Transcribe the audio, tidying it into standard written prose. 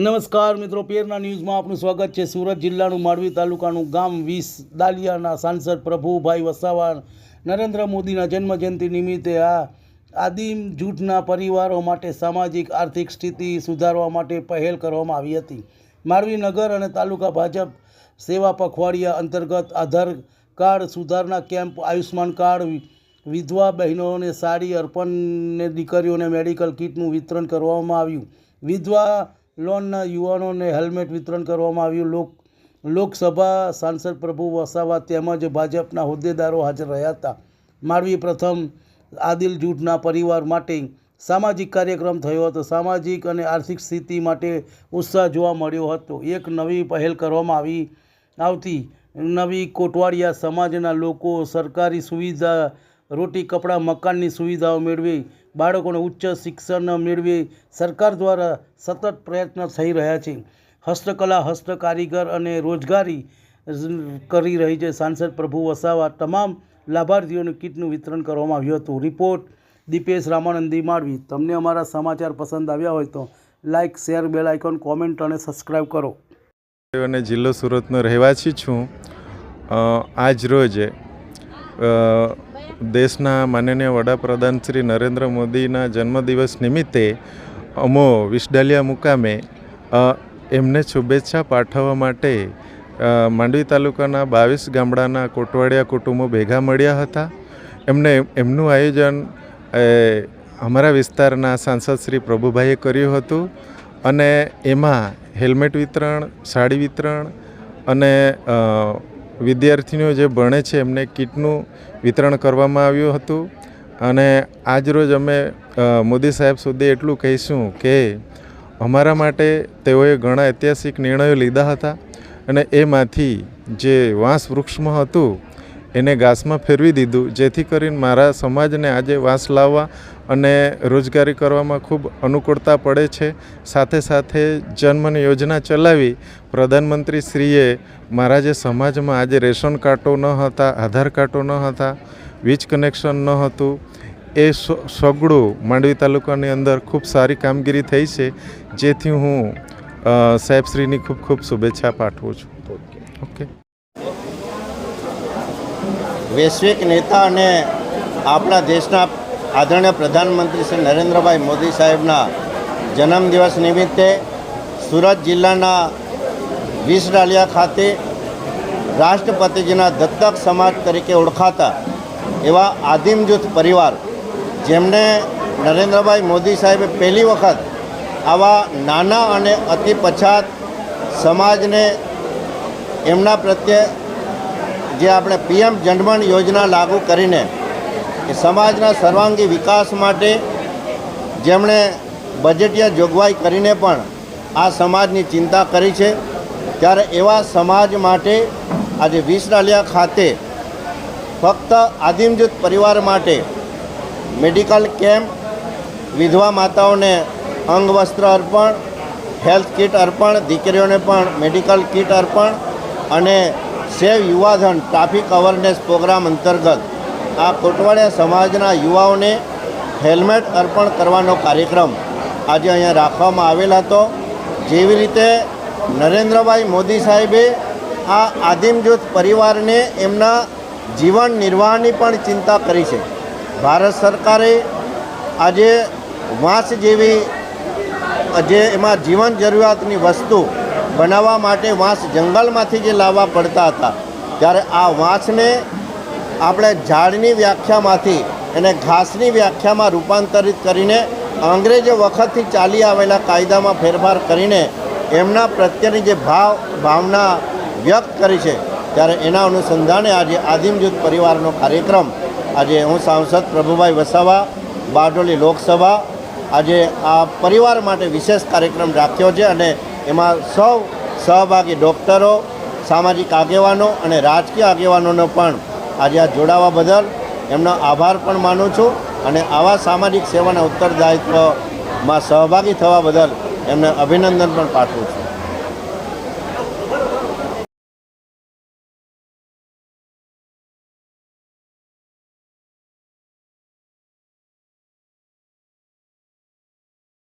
નમસ્કાર મિત્રો, પેરના ન્યૂઝમાં આપનું સ્વાગત છે। સુરત જિલ્લાનું માંડવી તાલુકાનું ગામ વિસડાલિયાના સાંસદ પ્રભુભાઈ વસાવા નરેન્દ્ર મોદીના જન્મજયંતિ નિમિત્તે આ આદિમ જૂથના પરિવારો માટે સામાજિક આર્થિક સ્થિતિ સુધારવા માટે પહેલ કરવામાં આવી હતી। માંડવી નગર અને તાલુકા ભાજપ સેવા પખવાડિયા અંતર્ગત આધાર કાર્ડ સુધારણા કેમ્પ, આયુષ્માન કાર્ડ, વિધવા બહેનોને સાડી અર્પણને દીકરીઓને મેડિકલ કિટનું વિતરણ કરવામાં આવ્યું। વિધવા લોનના યુવાનોને હેલ્મેટ વિતરણ કરવામાં આવ્યું। લોકસભા સાંસદ પ્રભુ વસાવા તેમજ ભાજપના હોદ્દેદારો હાજર રહ્યા હતા। માંડવી પ્રથમ આદિલ જૂથના પરિવાર માટે સામાજિક કાર્યક્રમ થયો હતો। સામાજિક અને આર્થિક સ્થિતિ માટે ઉત્સાહ જોવા મળ્યો હતો। એક નવી પહેલ કરવામાં આવતી નવી કોટવાડિયા સમાજના લોકો સરકારી સુવિધા, રોટી કપડાં મકાનની સુવિધાઓ મેળવી, બાળકોને ઉચ્ચ શિક્ષણ મેળવી સરકાર દ્વારા સતત પ્રયત્ન થઈ રહ્યા છે। હસ્તકલા, હસ્તકારીગર અને રોજગારી કરી રહી છે। સાંસદ પ્રભુ વસાવા તમામ લાભાર્થીઓને કિટનું વિતરણ કરવામાં આવ્યું હતું। રિપોર્ટ દીપેશ રામાનંદી, માંડવી। તમને અમારા સમાચાર પસંદ આવ્યા હોય તો like, share, bell icon, comment અને સબસ્ક્રાઈબ કરો। અને જિલ્લો સુરતનો રહેવાસી છું। આજ રોજ દેશના માનનીય વડાપ્રધાન શ્રી નરેન્દ્ર મોદીના જન્મદિવસ નિમિત્તે અમો વિસડાલિયા મુકામે એમને શુભેચ્છા પાઠવવા માટે માંડવી તાલુકાના 22 ગામડાના કોટવાડિયા કુટુંબો ભેગા મળ્યા હતા। એમનું આયોજન અમારા વિસ્તારના સાંસદ શ્રી પ્રભુભાઈએ કર્યું હતું અને એમાં હેલ્મેટ વિતરણ, સાડી વિતરણ અને વિદ્યાર્થીઓ જે ભણે છે એમને કિટનું વિતરણ કરવામાં આવ્યું હતું। અને આજરોજ અમે મોદી સાહેબ સુધી એટલું કહીશું કે અમારા માટે તેઓએ ઘણા ઐતિહાસિક નિર્ણયો લીધા હતા અને એમાંથી જે વાંસ વૃક્ષમાં હતું એને ઘાસમાં ફેરવી દીધું, જેથી કરીને મારા સમાજને આજે વાંસ લાવવા અને રોજગારી કરવામાં ખૂબ અનુકૂળતા પડે છે। સાથે સાથે જનમન યોજના ચલાવી પ્રધાનમંત્રી શ્રીએ મારા જે સમાજમાં આજે રેશન કાર્ડો ન હતા, આધાર કાર્ડો ન હતા, વીજ કનેક્શન ન હતું, એ સગળું માંડવી તાલુકાની અંદર ખૂબ સારી કામગીરી થઈ છે, જેથી હું સાહેબશ્રીની ખૂબ ખૂબ શુભેચ્છા પાઠવું છું। ઓકે। વૈશ્વિક નેતા અને આપણા દેશના આદરણીય પ્રધાનમંત્રી શ્રી નરેન્દ્રભાઈ મોદી સાહેબના જન્મદિવસ નિમિત્તે સુરત જિલ્લાના વિસડાલિયા ખાતે રાષ્ટ્રપતિજીના દત્તક સમાજ તરીકે ઓળખાતા એવા આદિમ જૂથ પરિવાર, જેમને નરેન્દ્રભાઈ મોદી સાહેબે પહેલી વખત આવા નાના અને અતિ પછાત સમાજને એમના પ્રત્યે જે આપણે PM જનમન યોજના લાગુ કરીને એ સમાજના સર્વાંગી વિકાસ માટે જેમણે બજેટિયા જોગવાઈ કરીને પણ આ સમાજની ચિંતા કરી છે, ત્યારે એવા સમાજ માટે આજે વિસડાલિયા ખાતે ફક્ત આદિમ જૂથ પરિવાર માટે મેડિકલ કેમ્પ, વિધવા માતાઓને અંગવસ્ત્ર અર્પણ, હેલ્થ કિટ અર્પણ, દીકરીઓને પણ મેડિકલ કિટ અર્પણ અને સેવ યુવાધન ટ્રાફિક અવેરનેસ પ્રોગ્રામ અંતર્ગત આ કોટવાડિયા સમાજના યુવાઓને હેલ્મેટ અર્પણ કરવાનો કાર્યક્રમ આજે અહીંયા રાખવામાં આવેલ હતો। જેવી રીતે નરેન્દ્રભાઈ મોદી સાહેબે આ આદિમ જૂથ પરિવારને એમના જીવન નિર્વાહની પણ ચિંતા કરી છે। ભારત સરકારે આજે વાંસ જેવી જે એમાં જીવન જરૂરિયાતની વસ્તુ બનાવવા માટે વાંસ જંગલમાંથી જે લાવવા પડતા હતા, ત્યારે આ વાંસને આપણે ઝાડની વ્યાખ્યામાંથી એને ઘાસની વ્યાખ્યામાં રૂપાંતરિત કરીને અંગ્રેજો વખતથી ચાલી આવેલા કાયદામાં ફેરફાર કરીને એમના પ્રત્યેની જે ભાવના વ્યક્ત કરી છે, ત્યારે એના અનુસંધાને આજે આદિમ જૂથ પરિવારનો કાર્યક્રમ આજે હું સાંસદ પ્રભુભાઈ વસાવા, બારડોલી લોકસભા, આજે આ પરિવાર માટે વિશેષ કાર્યક્રમ રાખ્યો છે અને એમાં સૌ સહભાગી ડૉક્ટરો, સામાજિક આગેવાનો અને રાજકીય આગેવાનોનો પણ આજે આ જોડાવા બદલ એમનો આભાર પણ માનું છું અને આવા સામાજિક સેવાના ઉત્તરદાયિત્વમાં સહભાગી થવા બદલ એમને અભિનંદન પણ પાઠવું છું।